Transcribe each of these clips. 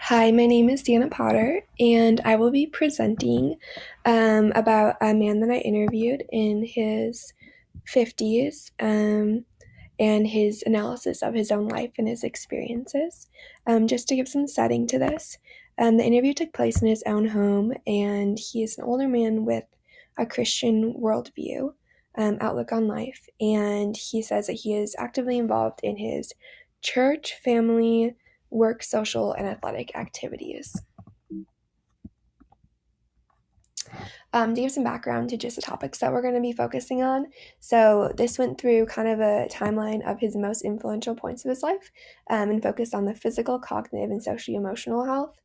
Hi, my name is Deanna Potter, and I will be presenting about a man that I interviewed in his 50s and his analysis of his own life and his experiences. Just to give some setting to this, the interview took place in his own home, and he is an older man with a Christian worldview, outlook on life, and he says that he is actively involved in his church, family, work, social, and athletic activities. To give some background to just the topics that we're going to be focusing on. So, this went through kind of a timeline of his most influential points of his life and focused on the physical, cognitive, and socio emotional health.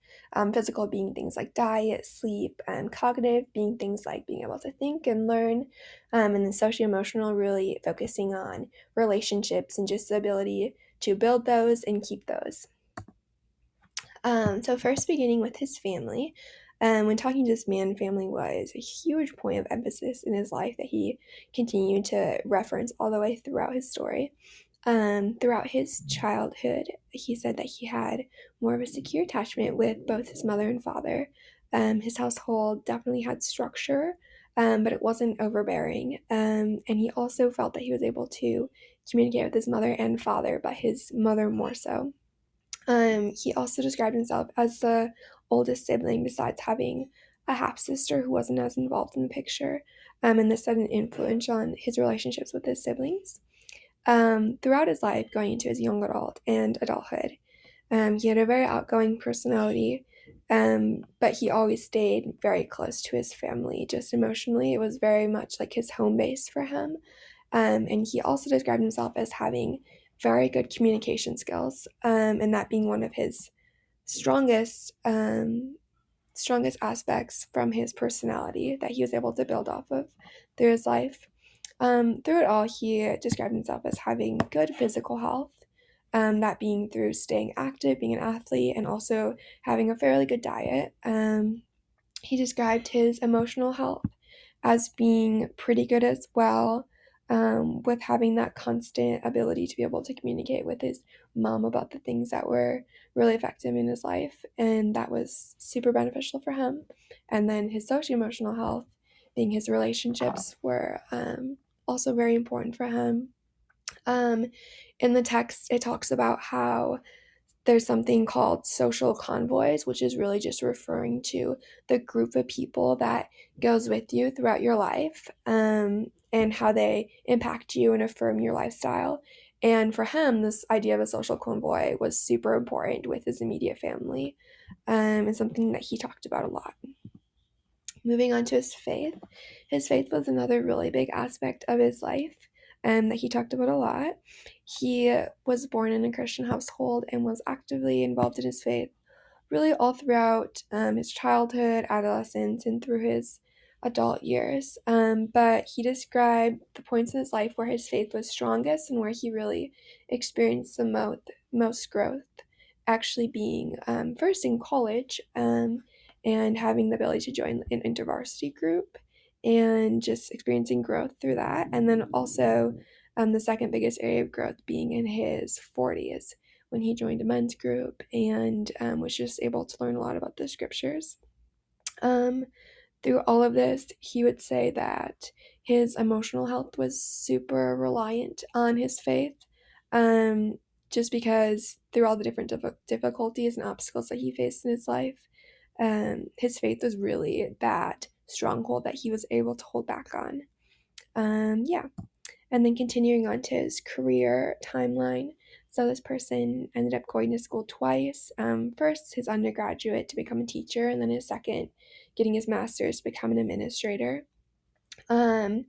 Physical being things like diet, sleep, and cognitive being things like being able to think and learn. And then socio emotional really focusing on relationships and just the ability to build those and keep those. So first beginning with his family, when talking to this man, family was a huge point of emphasis in his life that he continued to reference all the way throughout his story. Throughout his childhood, he said that he had more of a secure attachment with both his mother and father. His household definitely had structure, but it wasn't overbearing. And he also felt that he was able to communicate with his mother and father, but his mother more so. He also described himself as the oldest sibling, besides having a half sister who wasn't as involved in the picture, and this had an influence on his relationships with his siblings. Throughout his life, going into his young adult and adulthood, he had a very outgoing personality, but he always stayed very close to his family. Just emotionally, it was very much like his home base for him. And he also described himself as having very good communication skills, and that being one of his strongest strongest aspects from his personality that he was able to build off of through his life. Through it all, he described himself as having good physical health, that being through staying active, being an athlete, and also having a fairly good diet. He described his emotional health as being pretty good as well, with having that constant ability to be able to communicate with his mom about the things that were really affecting him in his life, and that was super beneficial for him. And then his social emotional health, being his relationships, were also very important for him. Um, in the text, it talks about how there's something called social convoys, which is really just referring to the group of people that goes with you throughout your life, and how they impact you and affirm your lifestyle. And for him, this idea of a social convoy was super important with his immediate family, and something that he talked about a lot. Moving on to his faith was another really big aspect of his life, that he talked about a lot. He was born in a Christian household and was actively involved in his faith really all throughout his childhood, adolescence, and through his adult years. But he described the points in his life where his faith was strongest and where he really experienced the most growth, actually being first in college, and having the ability to join an intervarsity group and just experiencing growth through that. And then also the second biggest area of growth being in his 40s when he joined a men's group and was just able to learn a lot about the scriptures. Um, Through all of this, he would say that his emotional health was super reliant on his faith, um, just because through all the different difficulties and obstacles that he faced in his life, his faith was really that stronghold that he was able to hold back on. Yeah. And then continuing on to his career timeline. So this person ended up going to school twice. First, his undergraduate to become a teacher, and then his second, getting his master's to become an administrator. Um,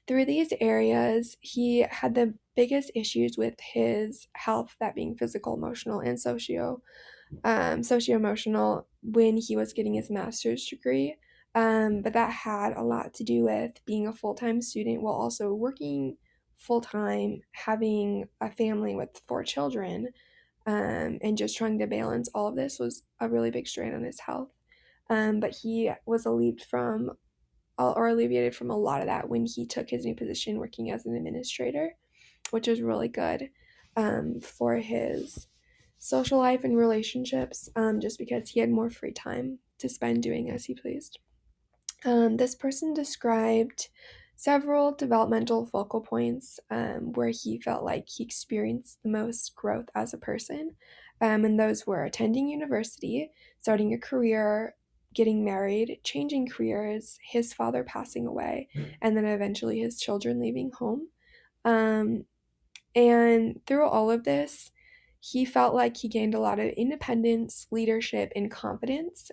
Through these areas, he had the biggest issues with his health, that being physical, emotional, and socio-emotional when he was getting his master's degree. But that had a lot to do with being a full-time student while also working full-time, having a family with 4 children, and just trying to balance all of this was a really big strain on his health. But he was alleviated from a lot of that when he took his new position working as an administrator, which was really good for his social life and relationships, just because he had more free time to spend doing as he pleased. This person described several developmental focal points where he felt like he experienced the most growth as a person. And those were attending university, starting a career, getting married, changing careers, his father passing away, and then eventually his children leaving home. Um, and through all of this, he felt like he gained a lot of independence, leadership, and confidence,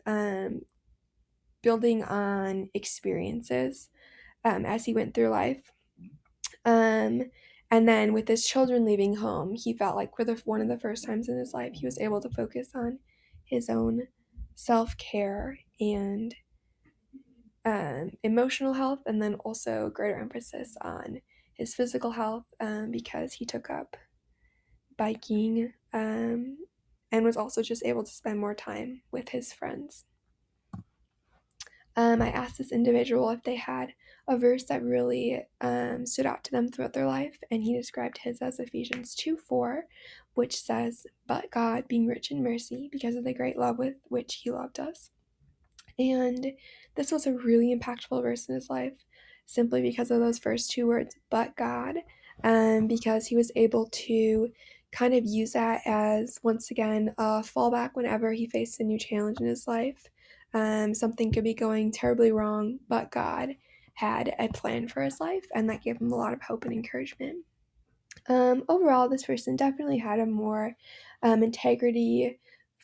building on experiences as he went through life. Um, and then with his children leaving home, he felt like for one of the first times in his life, he was able to focus on his own self care and emotional health, and then also greater emphasis on his physical health because he took up biking and was also just able to spend more time with his friends. I asked this individual if they had a verse that really stood out to them throughout their life, and he described his as Ephesians 2:4, which says, "But God, being rich in mercy, because of the great love with which he loved us." And this was a really impactful verse in his life, simply because of those first two words, "but God," because he was able to kind of use that as, once again, a fallback whenever he faced a new challenge in his life. Something could be going terribly wrong, but God had a plan for his life, and that gave him a lot of hope and encouragement. Overall, this person definitely had a more integrity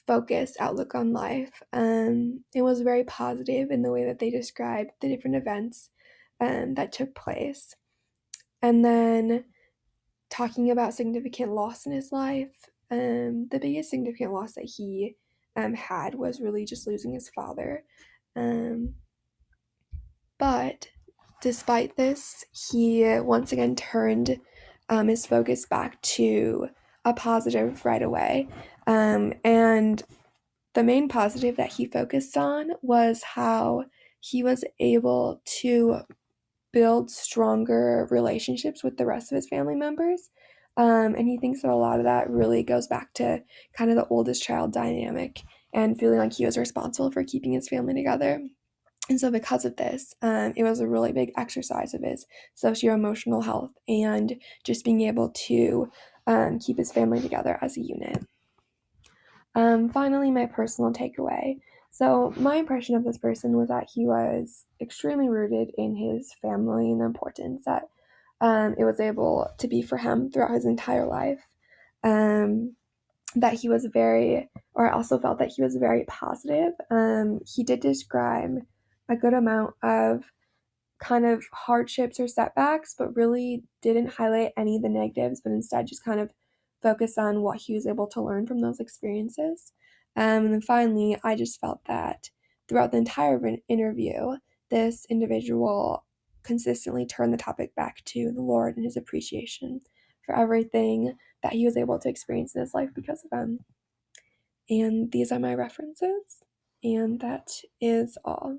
focused outlook on life. It was very positive in the way that they described the different events that took place. And then talking about significant loss in his life, the biggest significant loss that he had was really just losing his father. Um, but despite this, he once again turned his focus back to a positive right away. And the main positive that he focused on was how he was able to build stronger relationships with the rest of his family members. And he thinks that a lot of that really goes back to kind of the oldest child dynamic and feeling like he was responsible for keeping his family together. And so, because of this, it was a really big exercise of his socio-emotional health and just being able to keep his family together as a unit. Finally, my personal takeaway. So, my impression of this person was that he was extremely rooted in his family and the importance that it was able to be for him throughout his entire life. That he was very, or I also felt that he was very positive. He did describe a good amount of kind of hardships or setbacks, but really didn't highlight any of the negatives, but instead just kind of focused on what he was able to learn from those experiences. And then finally, I just felt that throughout the entire interview, this individual consistently turned the topic back to the Lord and his appreciation for everything that he was able to experience in his life because of him. And these are my references, and that is all.